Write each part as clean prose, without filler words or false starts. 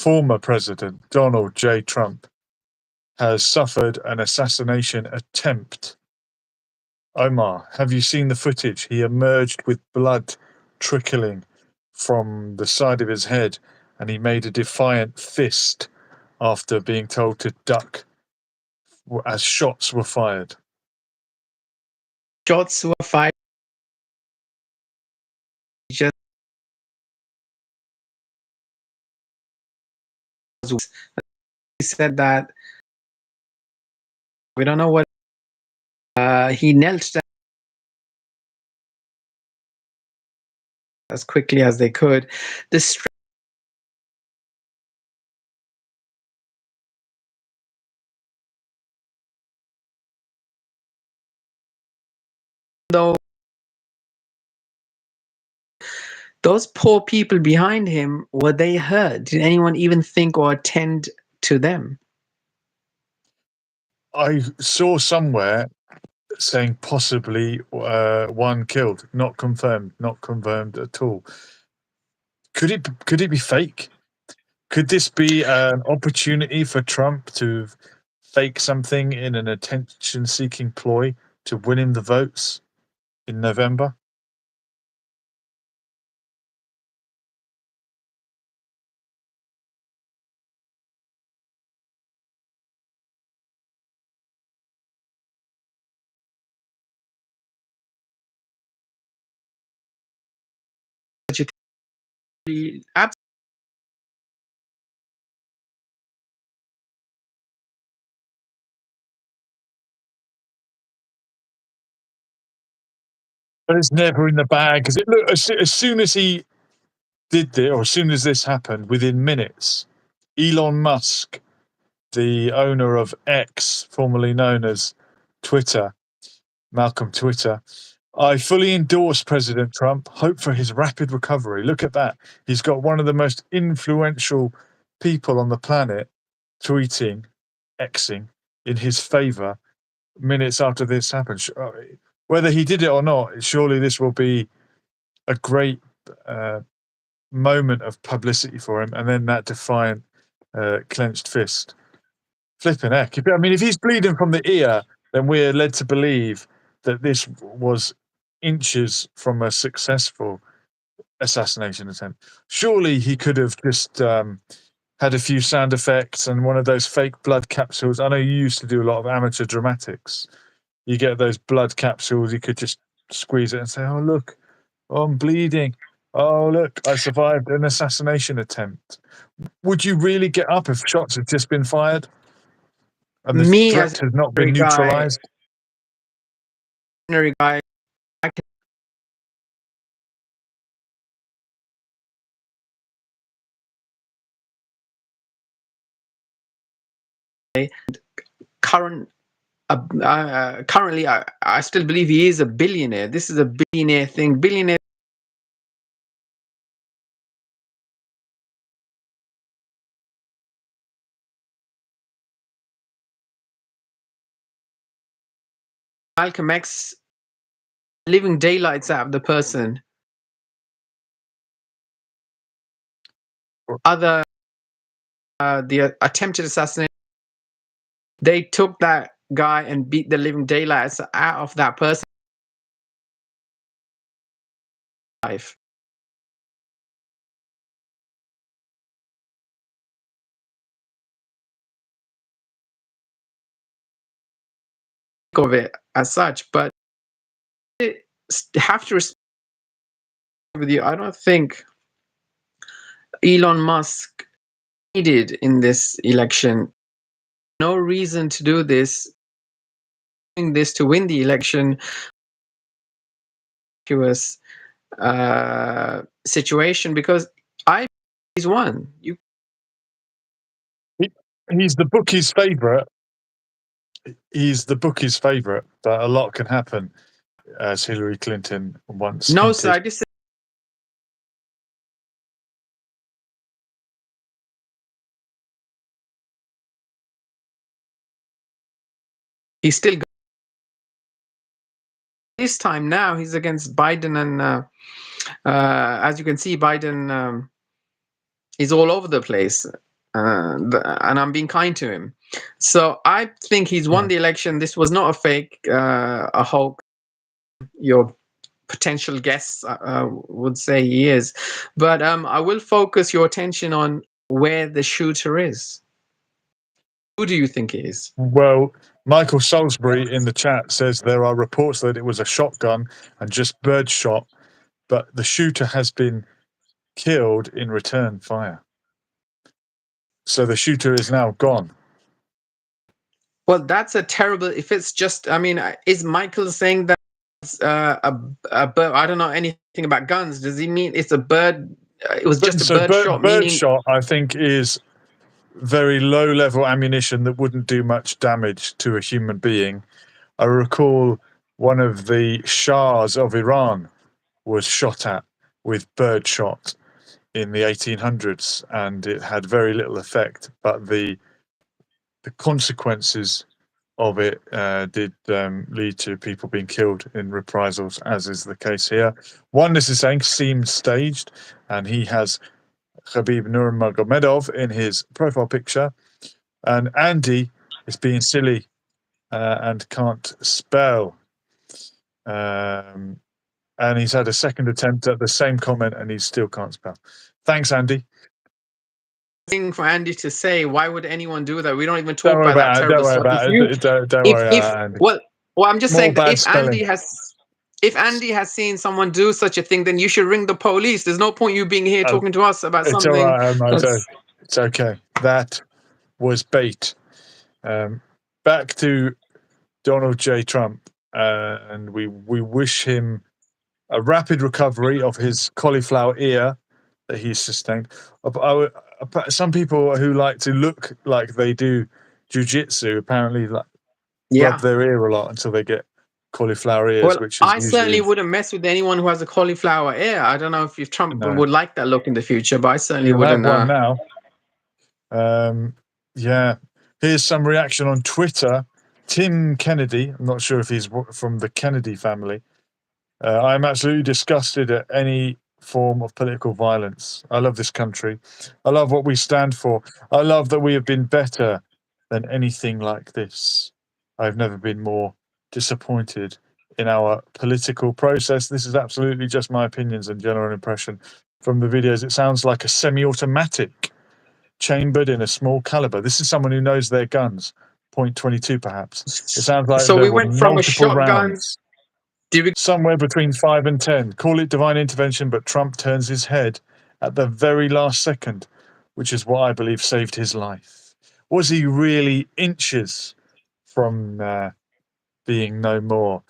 former President Donald J. Trump has suffered an assassination attempt. Omar, have you seen the footage? He emerged with blood trickling from the side of his head, and he made a defiant fist after being told to duck as shots were fired. Shots were fired. Just he said that we don't know what he knelt down as quickly as they could. Though those poor people behind him, were they heard? Did anyone even think or attend to them? I saw somewhere saying possibly one killed, not confirmed at all. Could it be fake? Could this be an opportunity for Trump to fake something in an attention-seeking ploy to win him the votes in November? But it's never in the bag, because look, as soon as he did this, or as soon as this happened, within minutes, Elon Musk, the owner of X, formerly known as Twitter, Malcolm Twitter, I fully endorse President Trump. Hope for his rapid recovery. Look at that. He's got one of the most influential people on the planet tweeting, Xing in his favor minutes after this happened. Whether he did it or not, surely this will be a great moment of publicity for him. And then that defiant clenched fist. Flipping heck. I mean, if he's bleeding from the ear, then we're led to believe that this was inches from a successful assassination attempt. Surely he could have just had a few sound effects and one of those fake blood capsules. I know you used to do a lot of amateur dramatics. You get those blood capsules, you could just squeeze it and say, oh, look, oh, I'm bleeding. Oh, look, I survived an assassination attempt. Would you really get up if shots had just been fired and the threat has not been neutralized? Ordinary guy, currently, I still believe he is a billionaire. This is a billionaire thing. Billionaire. Malcolm X, living daylights out of the person. Other, the attempted assassination, they took that guy and beat the living daylights out of that person. Life. Of it as such, but have to respect with you. I don't think Elon Musk needed in this election. No reason to do this. Doing this to win the election. Situation, because he's won. He's the bookie's favorite. He's the bookie's favorite, but a lot can happen, as Hillary Clinton once No, hinted. sir, I just he's still this time now he's against Biden, and as you can see, Biden is all over the place. and I'm being kind to him. So I think he's won the election. This was not a fake, a hoax. Your potential guests would say he is, but I will focus your attention on where the shooter is. Who do you think it is? Well, Michael Salisbury in the chat says there are reports that it was a shotgun and just birdshot, but the shooter has been killed in return fire. So the shooter is now gone. Well, that's a terrible. If it's just, I mean, is Michael saying that a bird? I don't know anything about guns. Does he mean it's a bird? It was just a bird shot, bird meaning shot, I think, is very low level ammunition that wouldn't do much damage to a human being. I recall one of the Shahs of Iran was shot at with bird shot in the 1800s, and it had very little effect, but the consequences of it did lead to people being killed in reprisals, as is the case here. Oneness is saying seemed staged, and he has Khabib Nurmagomedov in his profile picture, and Andy is being silly and can't spell. And he's had a second attempt at the same comment, and he still can't spell. Thanks, Andy. Thing for Andy to say. Why would anyone do that? We don't even talk Don't worry about that terrible don't worry stuff. about it. Don't worry about Andy. Well, I'm just More saying that bad spelling. if Andy has seen someone do such a thing, then you should ring the police. There's no point you being here talking to us about It's something. all right, it's okay. That was bait. Back to Donald J. Trump, and we wish him a rapid recovery of his cauliflower ear that he's sustained. Some people who like to look like they do jiu-jitsu apparently rub their ear a lot until they get cauliflower ears, well, which is I usually... certainly wouldn't mess with anyone who has a cauliflower ear. I don't know if Trump would like that look in the future, but I certainly wouldn't. Have one now. Yeah. Here's some reaction on Twitter. Tim Kennedy, I'm not sure if he's from the Kennedy family. I'm absolutely disgusted at any form of political violence. I love this country. I love what we stand for. I love that we have been better than anything like this. I've never been more disappointed in our political process. This is absolutely just my opinions and general impression from the videos. It sounds like a semi-automatic chambered in a small caliber. This is someone who knows their guns. .22 perhaps. It sounds like so. there We were went from a multiple shotgun. rounds. Somewhere between 5 and 10. Call it divine intervention, but Trump turns his head at the very last second, which is what I believe saved his life. Was he really inches from being no more?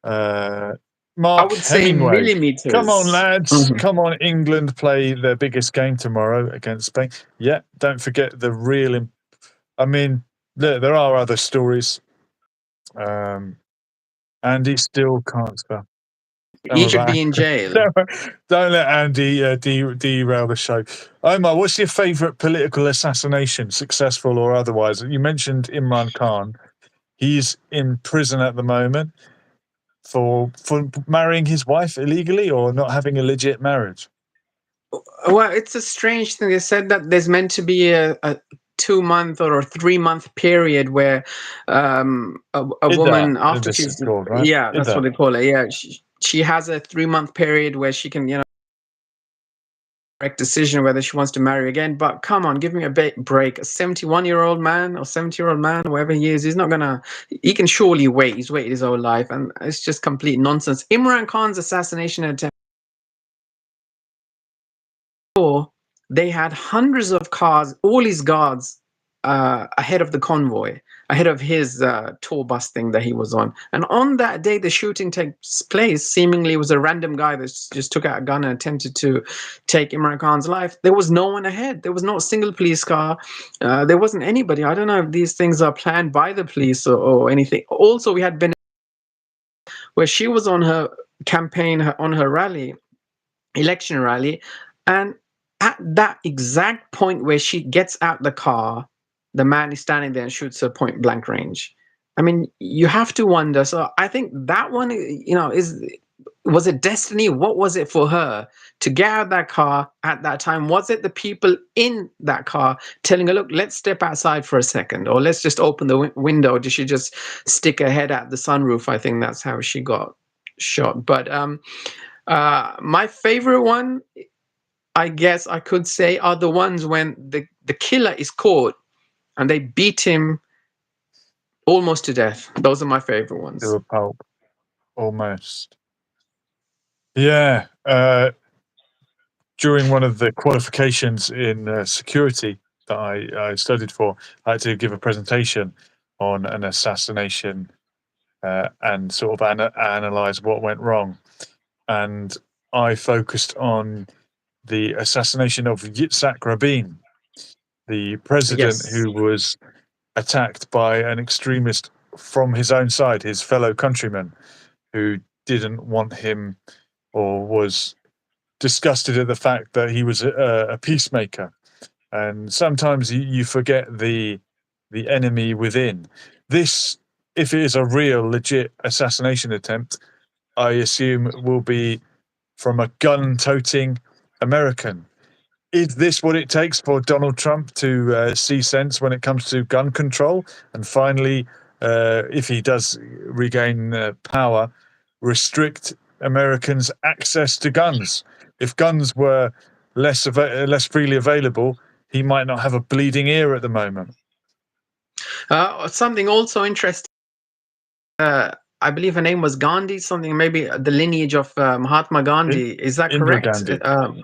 Mark I would say Hemingway. millimeters. Come on, lads. Come on, England play their biggest game tomorrow against Spain. Yeah, don't forget the real... I mean, there are other stories. Andy still can't spell. He should be in jail. Don't let Andy derail the show. Omar, what's your favourite political assassination, successful or otherwise? You mentioned Imran Khan. He's in prison at the moment for marrying his wife illegally or not having a legit marriage. Well, it's a strange thing. They said that there's meant to be a 2-month or a 3-month period where a woman after she's called, right? Yeah, that's what they call it. Yeah, she has a 3-month period where she can correct decision whether she wants to marry again. But come on, give me a break. A 71-year-old man or 70-year-old man, whoever he is, he can surely wait. He's waited his whole life, and it's just complete nonsense. Imran Khan's assassination attempt. They had hundreds of cars, all his guards, ahead of the convoy, ahead of his tour bus thing that he was on. And on that day the shooting takes place, seemingly it was a random guy that just took out a gun and attempted to take Imran Khan's life. There was no one ahead. There was not a single police car. There wasn't anybody. I don't know if these things are planned by the police or anything. Also, we had where she was on her campaign, on her election rally, and at that exact point where she gets out the car, the man is standing there and shoots her point blank range. I mean, you have to wonder. So I think that one, is was it destiny? What was it for her to get out of that car at that time? Was it the people in that car telling her, look, let's step outside for a second, or let's just open the window? Did she just stick her head out the sunroof? I think that's how she got shot. But my favorite one, I guess I could say, are the ones when the killer is caught and they beat him almost to death. Those are my favorite ones. To a pulp, almost. Yeah. During one of the qualifications in security that I studied for, I had to give a presentation on an assassination and sort of analyze what went wrong. And I focused on the assassination of Yitzhak Rabin, the president Yes. who was attacked by an extremist from his own side, his fellow countrymen, who didn't want him or was disgusted at the fact that he was a peacemaker. And sometimes you forget the enemy within. This, if it is a real legit assassination attempt, I assume will be from a gun-toting American. Is this what it takes for Donald Trump to see sense when it comes to gun control and finally, if he does regain power, restrict Americans' access to guns? If guns were less freely available, he might not have a bleeding ear at the moment. Something also interesting. I believe her name was Gandhi, something, maybe the lineage of Mahatma Gandhi. Is that Indira correct? Gandhi.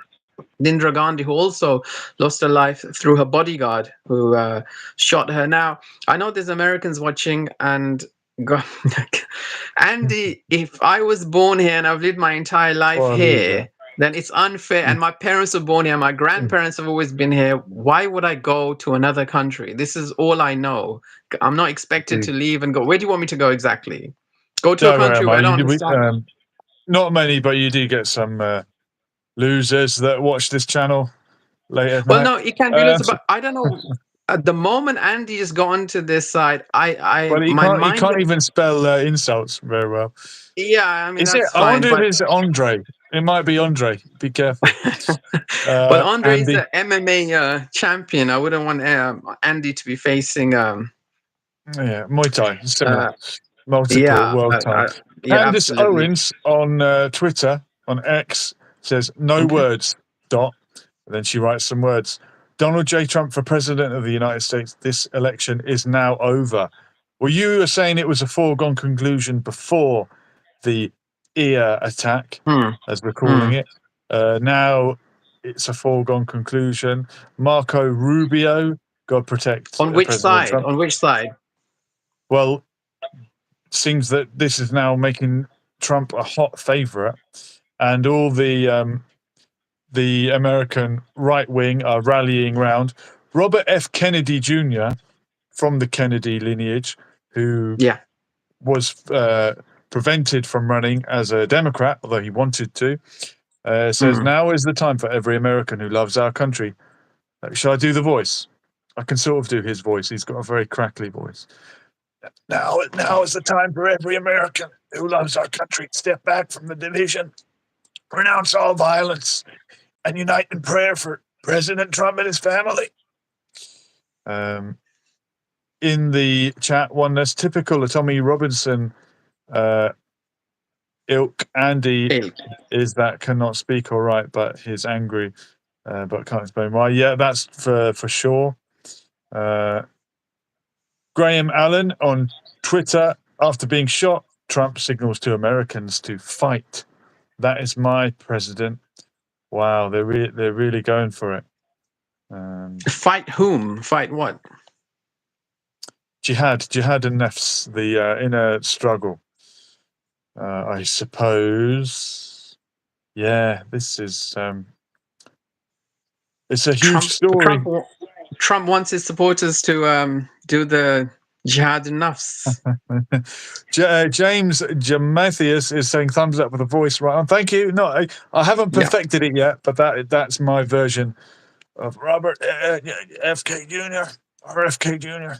Indira Gandhi, who also lost her life through her bodyguard who shot her. Now, I know there's Americans watching, and Andy, if I was born here and I've lived my entire life here, then it's unfair. And my parents were born here, my grandparents have always been here. Why would I go to another country? This is all I know. I'm not expected to leave and go. Where do you want me to go exactly? Go to a country where I don't understand. Not many, but you do get some losers that watch this channel late at Well, night. no, it can be loser, but I don't know. At the moment Andy has gone to this side, Well, he my can't. He mind can't would, even spell insults very well. yeah, I mean, Is it? that's I fine. wonder if But it's Andre. It might be Andre. Be careful. well, Andre is Andy. the MMA champion. I wouldn't want Andy to be facing Yeah, Muay Thai. Similar. Multiple yeah, world title. yeah, Candice absolutely. Owens on Twitter, on X, says, no Okay. words, dot. And then she writes some words. Donald J. Trump for president of the United States. This election is now over. Well, you were saying it was a foregone conclusion before the ear attack, as we're calling it. Now it's a foregone conclusion. Marco Rubio, God protect On which President side? Trump. On which side? Well, seems that this is now making Trump a hot favorite, and all the American right wing are rallying round Robert F. Kennedy Jr. from the Kennedy lineage, who Yeah. was prevented from running as a Democrat, although he wanted to. Says now is the time for every American who loves our country. Shall I do the voice? I can sort of do his voice. He's got a very crackly voice. Now is the time for every American who loves our country to step back from the division, renounce all violence, and unite in prayer for President Trump and his family. In the chat, one that's typical of Tommy Robinson ilk, Andy is that cannot speak all right, but he's angry, but can't explain why. Yeah, that's for sure. Graham Allen on Twitter, after being shot, Trump signals to Americans to fight. That is my president. Wow, they're really going for it. Fight whom? Fight what? Jihad and nafs, the inner struggle. I suppose. Yeah, this is it's a huge story. Trump wants his supporters to do the jihad and nafs. James Jamathius is saying thumbs up with a voice right on. Thank you. No, I haven't perfected it yet, but that's my version of Robert FK Jr. or FK Jr.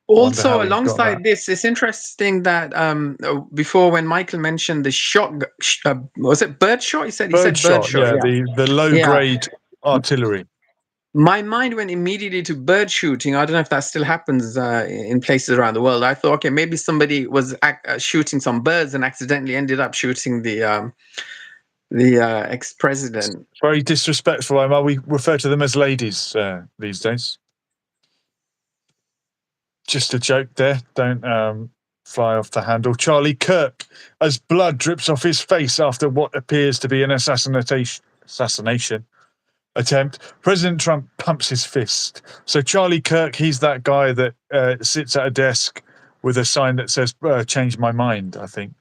Wonder Also, how he got that. alongside this, it's interesting that before when Michael mentioned the shot, was it bird shot? He said bird Birdshot, shot. yeah, Yeah, the low yeah. grade artillery. My mind went immediately to bird shooting. I don't know if that still happens in places around the world. I thought, okay, maybe somebody was shooting some birds and accidentally ended up shooting the ex-president. Very disrespectful, Omar. We refer to them as ladies these days. Just a joke there. Don't fly off the handle. Charlie Kirk, as blood drips off his face after what appears to be an assassination attempt, President Trump pumps his fist. So Charlie Kirk, he's that guy that sits at a desk with a sign that says change my mind, I think,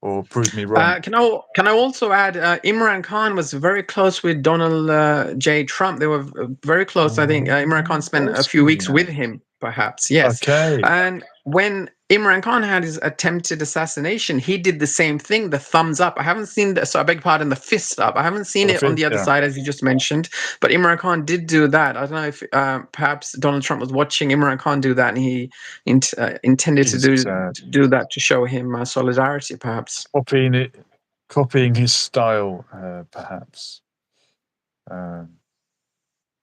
or prove me wrong. Can I also add Imran Khan was very close with Donald J. Trump. They were very close. I think Imran Khan spent a few weeks with him, perhaps. Yes. Okay. And when Imran Khan had his attempted assassination, he did the same thing, the thumbs up. I haven't seen so I beg pardon, the fist up. I haven't seen it on the other side, as you just mentioned. But Imran Khan did do that. I don't know if perhaps Donald Trump was watching Imran Khan do that, and he intended to do that to show him solidarity, perhaps. Copying his style, perhaps.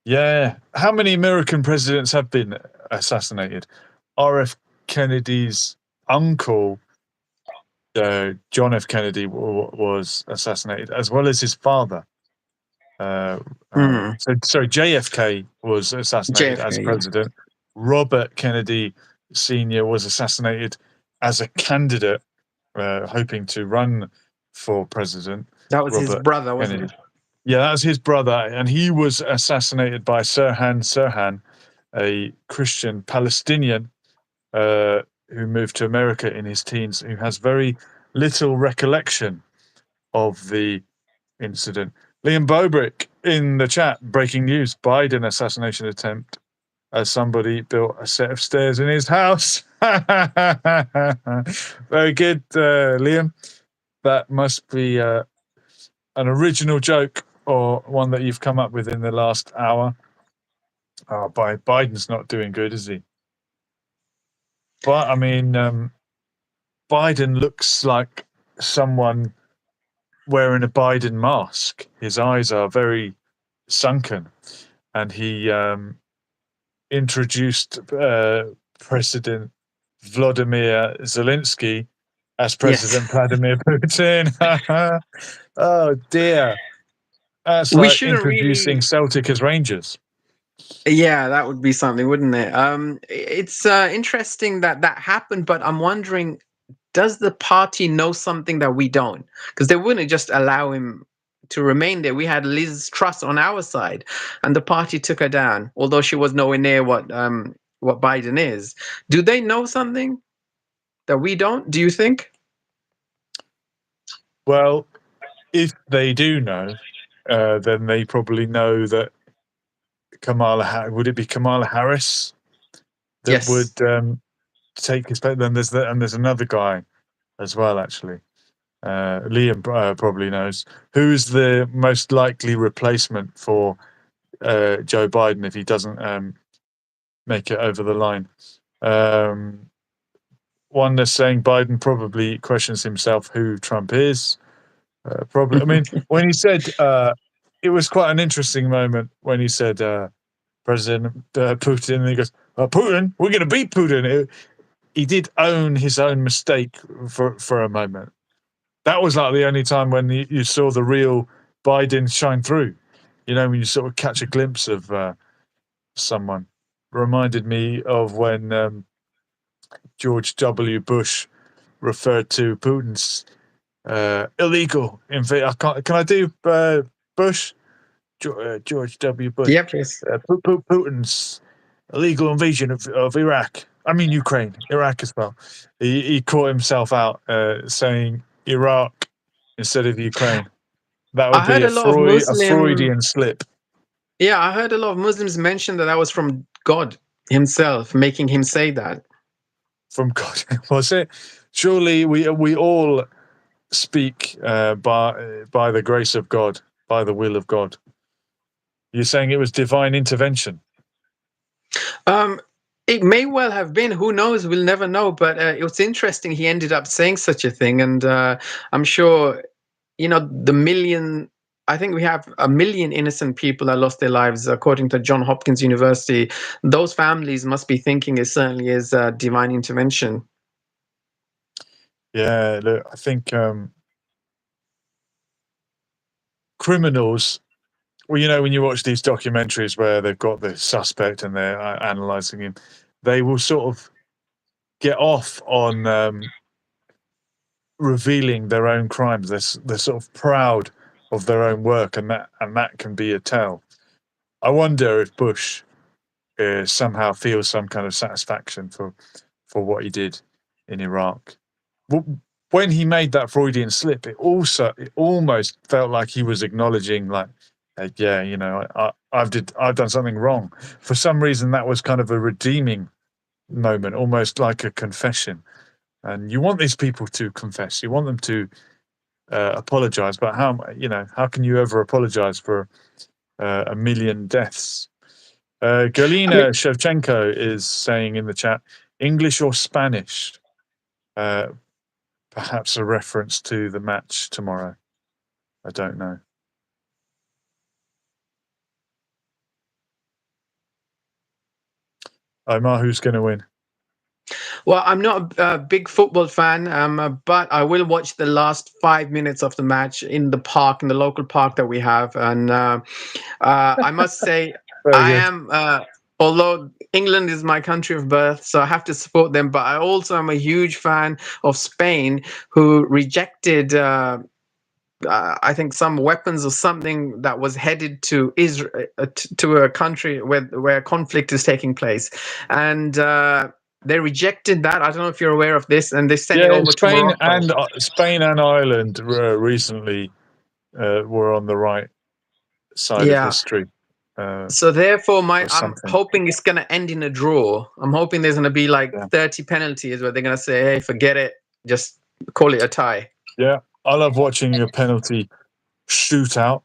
Yeah. How many American presidents have been assassinated? R.F. Kennedy's uncle, John F. Kennedy, was assassinated, as well as his father. Sorry, JFK was assassinated as president. Yeah. Robert Kennedy Sr. was assassinated as a candidate, hoping to run for president. That was his brother, wasn't it? Yeah, that was his brother, and he was assassinated by Sirhan Sirhan, a Christian Palestinian who moved to America in his teens, who has very little recollection of the incident. Liam Bobrick in the chat, breaking news, Biden assassination attempt as somebody built a set of stairs in his house. Very good, Liam. That must be an original joke or one that you've come up with in the last hour. Oh, Biden's not doing good, is he? But I mean, Biden looks like someone wearing a Biden mask. His eyes are very sunken, and he introduced President Vladimir Zelensky as President Vladimir Putin. Oh dear. That's like introducing Celtic as Rangers. Yeah, that would be something, wouldn't it? It's interesting that happened, but I'm wondering, does the party know something that we don't? Because they wouldn't just allow him to remain there. We had Liz Truss on our side, and the party took her down, although she was nowhere near what Biden is. Do they know something that we don't? Do you think? Well, if they do know, then they probably know that would it be Kamala Harris that would take his place? Then there's another guy as well, actually. Liam probably knows who's the most likely replacement for Joe Biden if he doesn't make it over the line. One that's saying Biden probably questions himself who Trump is. Probably. I mean, when he said it was quite an interesting moment when he said President Putin, and he goes, "Putin, we're going to beat Putin." He did own his own mistake for a moment. That was like the only time when you saw the real Biden shine through. You know, when you sort of catch a glimpse of someone. Reminded me of when George W. Bush referred to Putin's illegal invasion. Can I do Bush? George W. Bush. Yeah, please. Putin's illegal invasion of Iraq. I mean Ukraine, Iraq as well. He caught himself out saying Iraq instead of Ukraine. That would be a Freudian slip. Yeah, I heard a lot of Muslims mention that was from God himself, making him say that. From God, was it? Surely we all speak by the grace of God, by the will of God. You're saying it was divine intervention? It may well have been. Who knows? We'll never know. But it was interesting. He ended up saying such a thing, and I'm sure the million. I think we have 1 million innocent people that lost their lives, according to John Hopkins University. Those families must be thinking it certainly is divine intervention. Yeah, look, I think criminals. Well, when you watch these documentaries where they've got the suspect and they're analysing him, they will sort of get off on revealing their own crimes. They're sort of proud of their own work, and that can be a tell. I wonder if Bush somehow feels some kind of satisfaction for what he did in Iraq. When he made that Freudian slip, it almost felt like he was acknowledging, like, yeah, I've done something wrong. For some reason, that was kind of a redeeming moment, almost like a confession. And you want these people to confess. You want them to apologize. But how can you ever apologize for 1 million deaths? I mean, Galina Shevchenko is saying in the chat, English or Spanish? Perhaps a reference to the match tomorrow. I don't know. Omar, who's going to win? well, I'm not a big football fan, but I will watch the last 5 minutes of the match in the park, in the local park that we have. And I must say, Very I good. am, although England is my country of birth, so I have to support them, but I also am a huge fan of Spain, who rejected. I think some weapons or something that was headed to Israel, to a country where conflict is taking place, and they rejected that. I don't know if you're aware of this, and they sent it Yeah, over to Morocco. Spain and Ireland recently were on the right side of Yeah. history. So therefore, Or I'm something. hoping it's going to end in a draw. I'm hoping there's going to be like Yeah. 30 penalties where they're going to say, "Hey, forget it, just call it a tie." Yeah, I love watching a penalty shootout,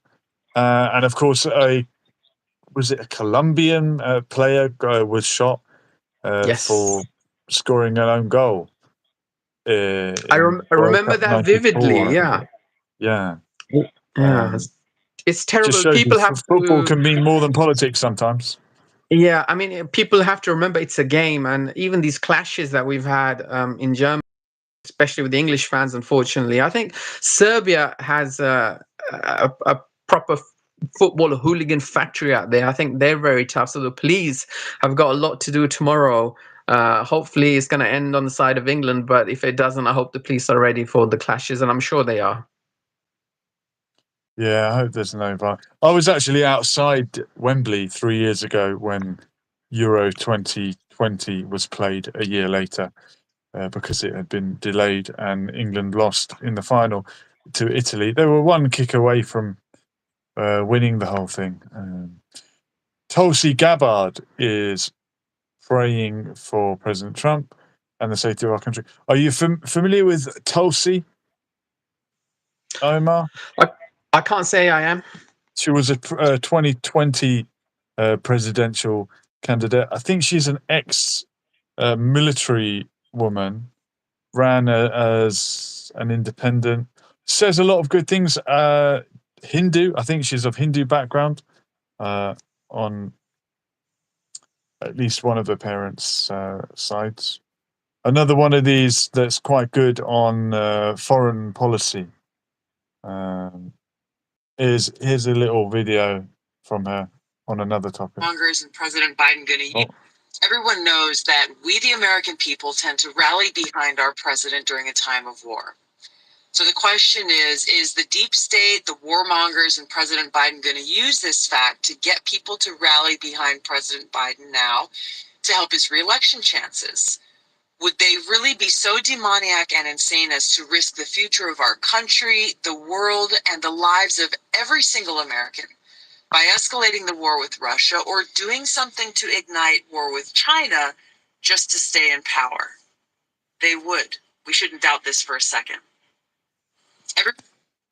and of course, was it a Colombian player was shot for Yes, scoring an own goal in I World remember Cup that '94, vividly. I think. Yeah, Yeah. yeah. It's Just terrible. shows you People have football to. can mean more than politics sometimes. Yeah, I mean, people have to remember it's a game, and even these clashes that we've had in Germany, especially with the English fans, unfortunately, I think Serbia has a proper football hooligan factory out there. I think they're very tough. So the police have got a lot to do tomorrow. Hopefully, it's going to end on the side of England, but if it doesn't, I hope the police are ready for the clashes, and I'm sure they are. Yeah, I hope there's no violence. I was actually outside Wembley 3 years ago when Euro 2020 was played a year later because it had been delayed and England lost in the final to Italy. They were one kick away from winning the whole thing. Tulsi Gabbard is praying for President Trump and the safety of our country. Are you familiar with Tulsi, Omar? I, I can't say I am. She was a 2020 presidential candidate. I think she's an ex-military woman, ran as an independent, says a lot of good things. Hindu, I think she's of Hindu background on at least one of her parents' sides. Another one of these that's quite good on foreign policy. Here's a little video from her on another topic. Congress and President Biden going to use. Everyone knows that we, the American people, tend to rally behind our president during a time of war. So the question is the deep state, the warmongers, and President Biden going to use this fact to get people to rally behind President Biden now to help his reelection chances? Would they really be so demoniac and insane as to risk the future of our country, the world, and the lives of every single American by escalating the war with Russia or doing something to ignite war with China just to stay in power? They would. We shouldn't doubt this for a second.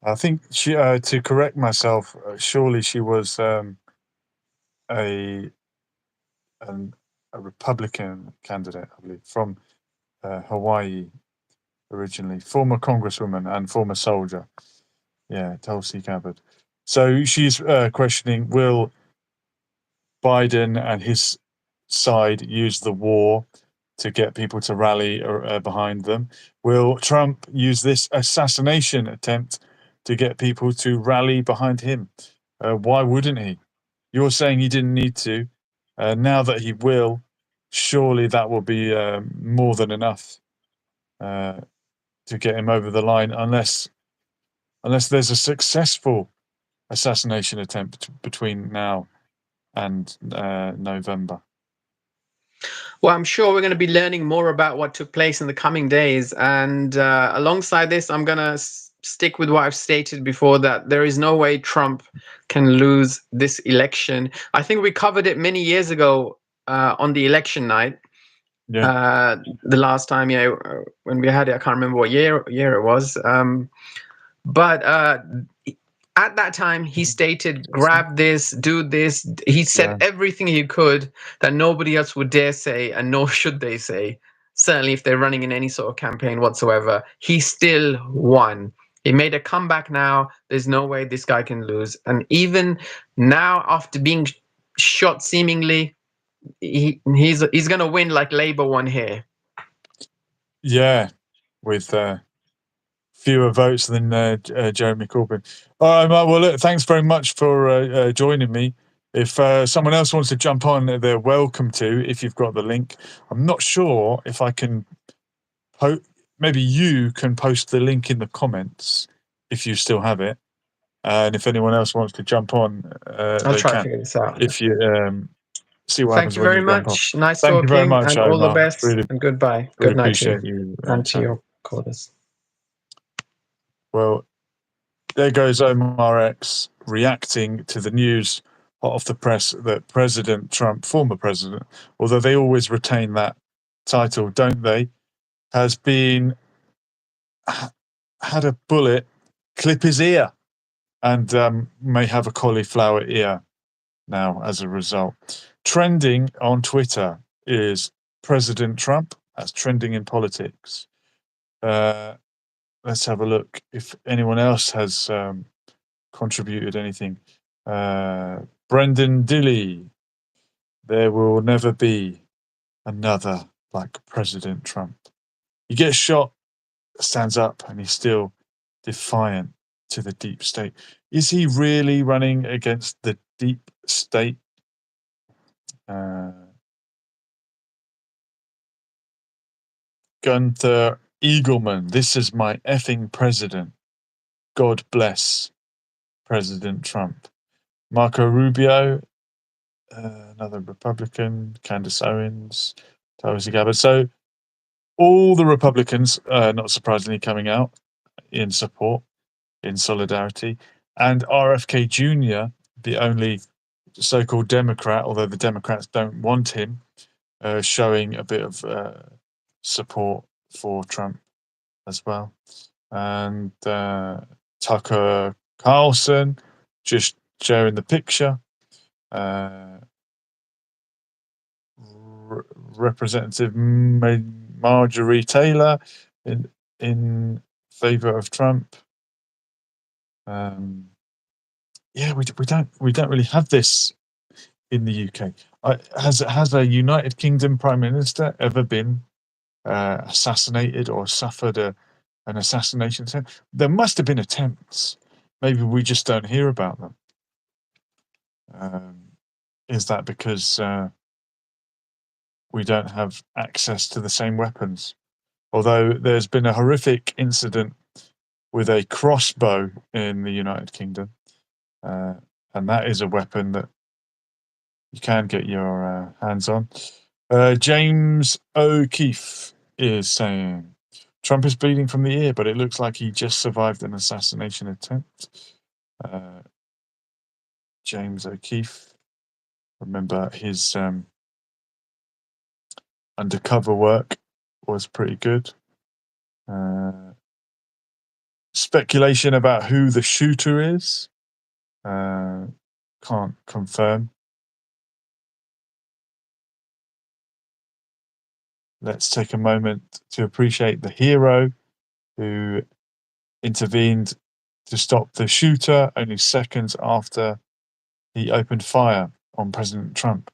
I think she, to correct myself, surely she was a an a Republican candidate, I believe, from Hawaii originally, former congresswoman and former soldier. Yeah, Tulsi Gabbard. So she's questioning, will Biden and his side use the war to get people to rally behind them? Will Trump use this assassination attempt to get people to rally behind him? Why wouldn't he? You're saying he didn't need to. Now that he will, surely that will be more than enough to get him over the line, unless there's a successful assassination attempt between now and November. Well, I'm sure we're going to be learning more about what took place in the coming days. And alongside this, I'm going to stick with what I've stated before, that there is no way Trump can lose this election. I think we covered it many years ago on the election night. Yeah. The last time, when we had it, I can't remember what year it was. But at that time, he stated, grab this, do this. He said everything he could that nobody else would dare say, and nor should they say. Certainly, if they're running in any sort of campaign whatsoever, he still won. He made a comeback now. There's no way this guy can lose. And even now, after being shot seemingly, he's going to win like Labour won here. Yeah, with fewer votes than Jeremy Corbyn. All right, Mark, well, look, thanks very much for joining me. If someone else wants to jump on, they're welcome to, if you've got the link. I'm not sure if I can maybe you can post the link in the comments if you still have it. And if anyone else wants to jump on, I'll they try can. to figure this out. If you see what Thank happens you when very you jump on. much. Nice Thank talking, you very much, and all the Omar. best. Really, and goodbye. really Good night to appreciate you, you. and to your callers. Well, there goes Omar X reacting to the news hot off the press that President Trump, former president, although they always retain that title, don't they, has had a bullet clip his ear and may have a cauliflower ear now as a result. Trending on Twitter is President Trump. That's trending in politics. Let's have a look if anyone else has contributed anything. Brendan Dilley, there will never be another like President Trump. He gets shot, stands up, and he's still defiant to the deep state. Is he really running against the deep state? Gunther Eagleman, this is my effing president. God bless President Trump. Marco Rubio, another Republican, Candace Owens, Tulsi Gabbard. So all the Republicans, not surprisingly, coming out in support, in solidarity. And RFK Jr., the only so-called Democrat, although the Democrats don't want him, showing a bit of support for Trump as well. And Tucker Carlson just sharing the picture. Representative Marjorie Taylor in favor of Trump. Yeah, we don't really have this in the UK. Has a United Kingdom Prime Minister ever been assassinated or suffered an assassination attempt? There must have been attempts. Maybe we just don't hear about them. Is that because we don't have access to the same weapons? Although there's been a horrific incident with a crossbow in the United Kingdom, and that is a weapon that you can get your hands on. James O'Keefe is saying, Trump is bleeding from the ear, but it looks like he just survived an assassination attempt. James O'Keefe, remember his undercover work was pretty good. Speculation about who the shooter is. Can't confirm. let's take a moment to appreciate the hero who intervened to stop the shooter only seconds after he opened fire on President Trump,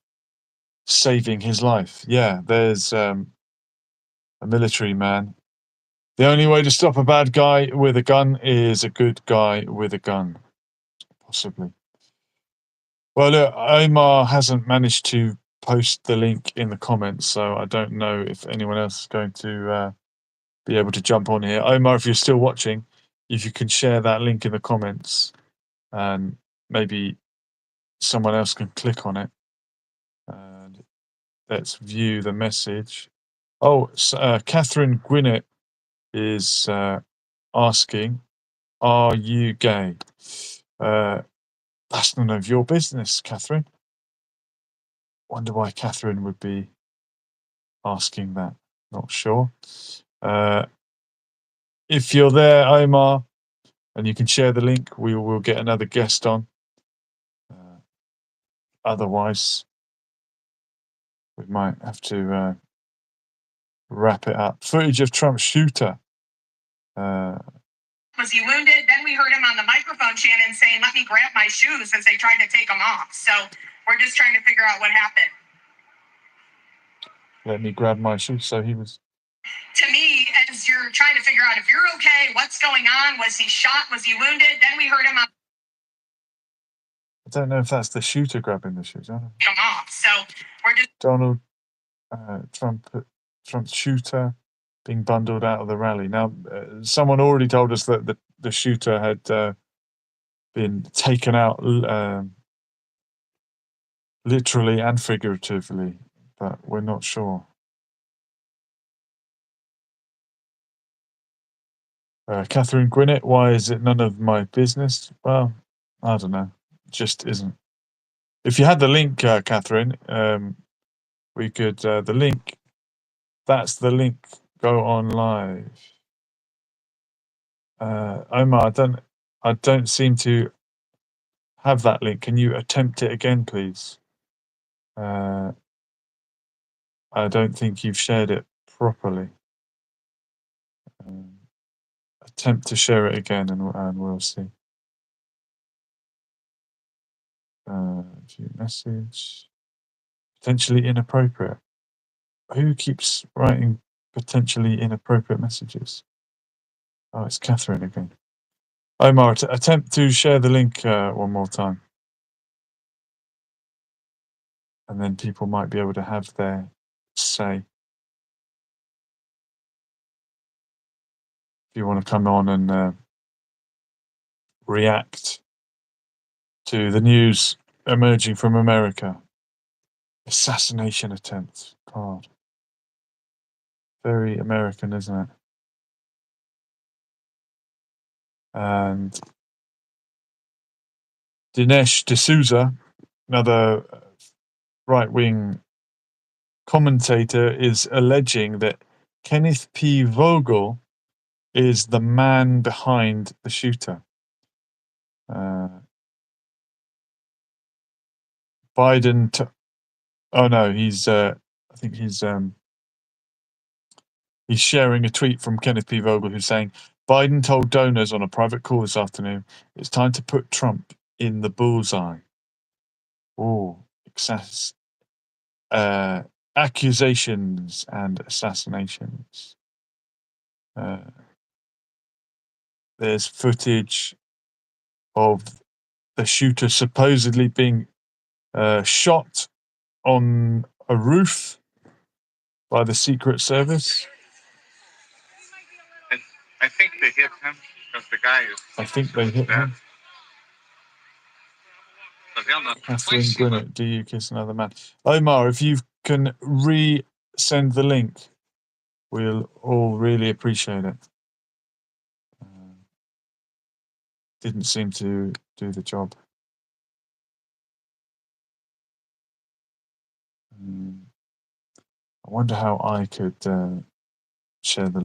saving his life. Yeah, there's a military man. The only way to stop a bad guy with a gun is a good guy with a gun, possibly. Well, look, Omar hasn't managed to post the link in the comments, so I don't know if anyone else is going to be able to jump on here. Omar, if you're still watching, if you can share that link in the comments, and maybe someone else can click on it. And let's view the message. Oh, Catherine Gwinnett is asking, "Are you gay?" That's none of your business, Catherine. Wonder why Catherine would be asking that. Not sure. If you're there, Omar, and you can share the link, we will get another guest on. Otherwise, we might have to wrap it up. Footage of Trump's shooter. Was he wounded? Then we heard him on the microphone, Shannon, saying, "Let me grab my shoes," as they tried to take them off. So we're just trying to figure out what happened. Let me grab my shoes. So he was. To me, as you're trying to figure out if you're okay, what's going on, was he shot, was he wounded? Then we heard him on. I don't know if that's the shooter grabbing the shoes. I don't know. Come off. So we're just. Donald Trump's shooter being bundled out of the rally. Now, someone already told us that the shooter had been taken out literally and figuratively, but we're not sure. Catherine Gwinnett, why is it none of my business? Well, I don't know. It just isn't. If you had the link, Catherine, we could, the link, that's the link, go on live. Omar, I don't seem to have that link. Can you attempt it again, please? I don't think you've shared it properly. Attempt to share it again, and we'll see. View message. Potentially inappropriate. Who keeps writing potentially inappropriate messages? Oh, it's Catherine again. Omar, attempt to share the link one more time. And then people might be able to have their say. If you want to come on and react to the news emerging from America. Assassination attempt. God. Very American, isn't it? And Dinesh D'Souza, another right-wing commentator, is alleging that Kenneth P. Vogel is the man behind the shooter. Biden. Oh no, he's. I think he's sharing a tweet from Kenneth P. Vogel, who's saying Biden told donors on a private call this afternoon it's time to put Trump in the bullseye. Oh, accusations and assassinations. There's footage of the shooter supposedly being shot on a roof by the Secret Service. I think they hit him because the guy is. I think they hit him. Catherine Gwinnett, do you kiss another man? Omar, if you can resend the link, we'll all really appreciate it. Didn't seem to do the job. I wonder how I could share the.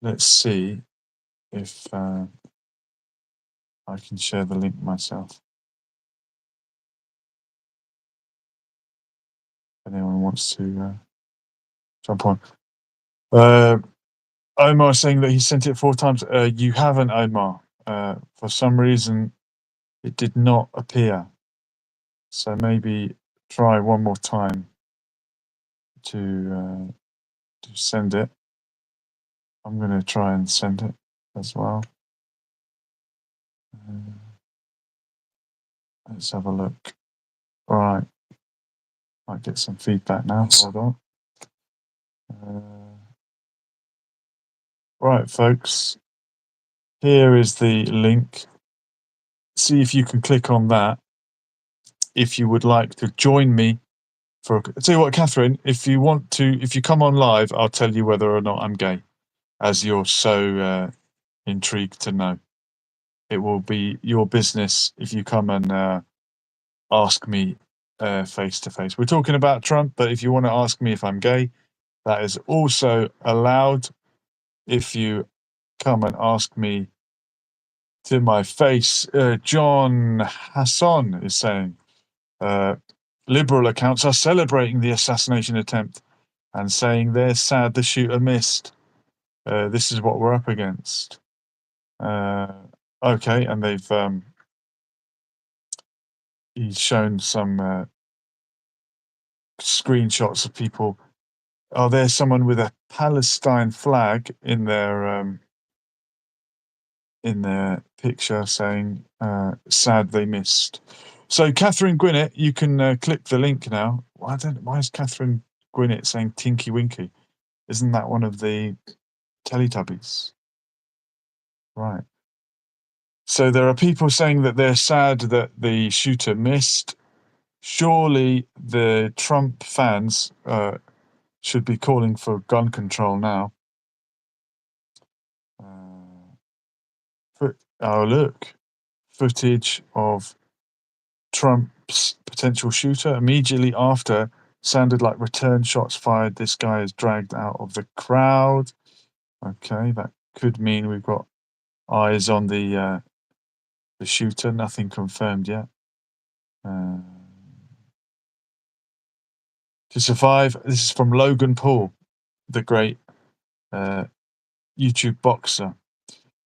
Let's see if I can share the link myself. If anyone wants to jump on. Omar saying that he sent it 4 times. You haven't, Omar. For some reason, it did not appear. So maybe try one more time to send it. I'm going to try and send it as well. Let's have a look. All right. Might get some feedback now. Hold on. Right, folks. Here is the link. See if you can click on that if you would like to join me for. I'll tell you what, Catherine, if you come on live, I'll tell you whether or not I'm gay, as you're so intrigued to know. It will be your business if you come and ask me face to face. We're talking about Trump, but if you want to ask me if I'm gay, that is also allowed. If you come and ask me to my face, John Hasson is saying, liberal accounts are celebrating the assassination attempt and saying they're sad the shooter missed. This is what we're up against. Okay, and they've he's shown some screenshots of people. Oh, there's someone with a Palestine flag in their picture saying sad they missed. So Catherine Gwinnett, you can click the link now. Why is Catherine Gwinnett saying Tinky Winky? Isn't that one of the Teletubbies? Right. So there are people saying that they're sad that the shooter missed. Surely the Trump fans should be calling for gun control now. Oh, look. Footage of Trump's potential shooter immediately after sounded like return shots fired. This guy is dragged out of the crowd. Okay, that could mean we've got eyes on the shooter. Nothing confirmed yet. To survive. This is from Logan Paul, the great YouTube boxer.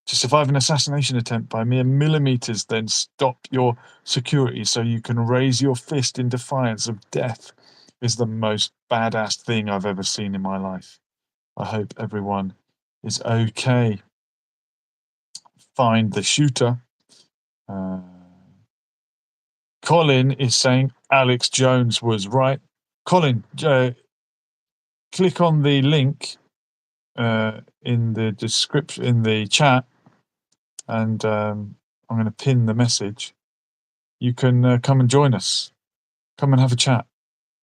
To survive an assassination attempt by mere millimeters, then stop your security so you can raise your fist in defiance of death is the most badass thing I've ever seen in my life. I hope everyone is okay. Find the shooter. Colin is saying Alex Jones was right. Colin, click on the link in the description, in the chat, and I'm going to pin the message. You can come and join us. Come and have a chat.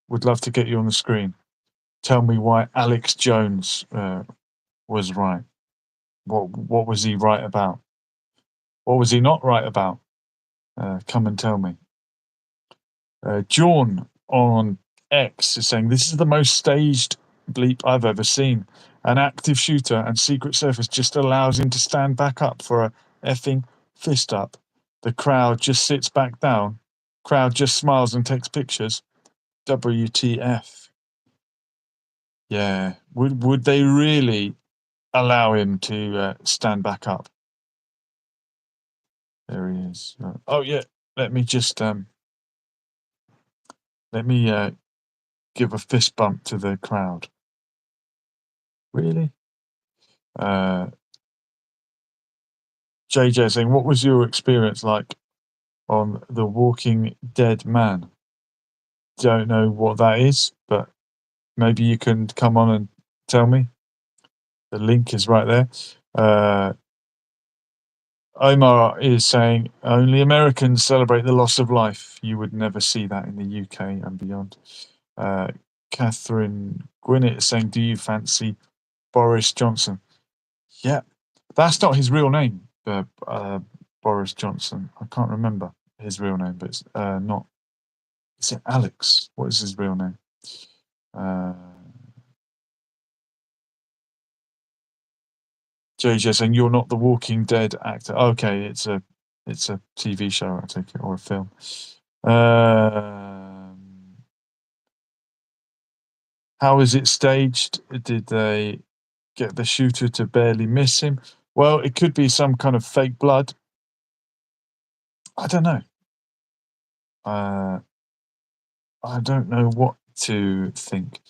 Would love to get you on the screen. Tell me why Alex Jones was right. What was he right about? What was he not right about? Come and tell me. John on X is saying, this is the most staged bleep I've ever seen. An active shooter and Secret Service just allows him to stand back up for a effing fist up. The crowd just sits back down. Crowd just smiles and takes pictures. WTF. Yeah. Would they really allow him to stand back up? There he is. Oh yeah. Let me just give a fist bump to the crowd. Really? JJ saying, what was your experience like on The Walking Dead Man? Don't know what that is, but maybe you can come on and tell me. The link is right there. Omar is saying, only Americans celebrate the loss of life. You would never see that in the UK and beyond. Catherine Gwinnett is saying, do you fancy Boris Johnson? Yeah, that's not his real name, Boris Johnson. I can't remember his real name, but it's not. Is it Alex? What is his real name? JJ saying you're not the Walking Dead actor. Okay, it's a TV show, I take it, or a film. How is it staged? Did they get the shooter to barely miss him? Well, it could be some kind of fake blood. I don't know. I don't know what to think.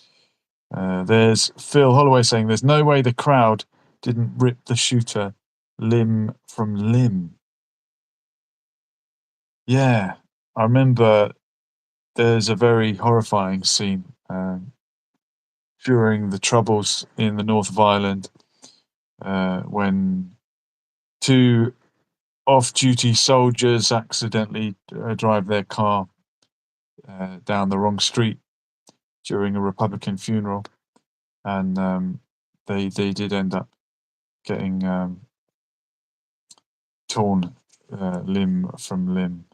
There's Phil Holloway saying there's no way the crowd didn't rip the shooter limb from limb. Yeah, I remember there's a very horrifying scene during the Troubles in the north of Ireland when two off-duty soldiers accidentally drive their car down the wrong street during a Republican funeral, and they did end up getting torn limb from limb,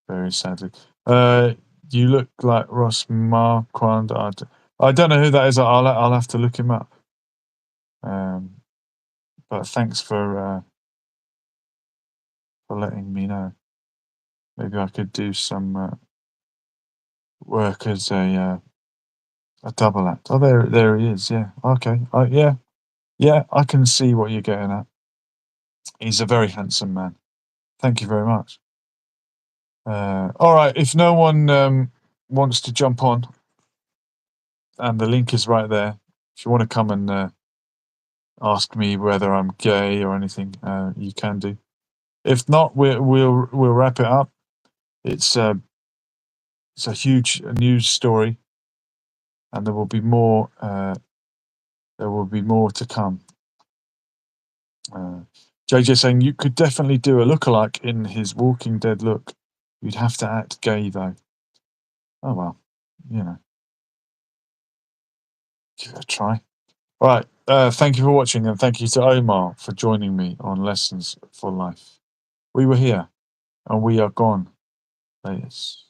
very sadly. You look like Ross Marquand. I don't know who that is. I'll have to look him up. But thanks for letting me know. Maybe I could do some work as a double act. Oh, there he is. Yeah. Okay. Yeah. I can see what you're getting at. He's a very handsome man. Thank you very much. All right. If no one wants to jump on, and the link is right there. If you want to come and ask me whether I'm gay or anything, you can do. If not, we'll wrap it up. It's a huge news story, and there will be more. There will be more to come. JJ saying you could definitely do a lookalike in his Walking Dead look. You'd have to act gay though. Oh well, you know. Give it a try. All right. Thank you for watching, and thank you to Omar for joining me on Lessons for Life. We were here, and we are gone. Latest.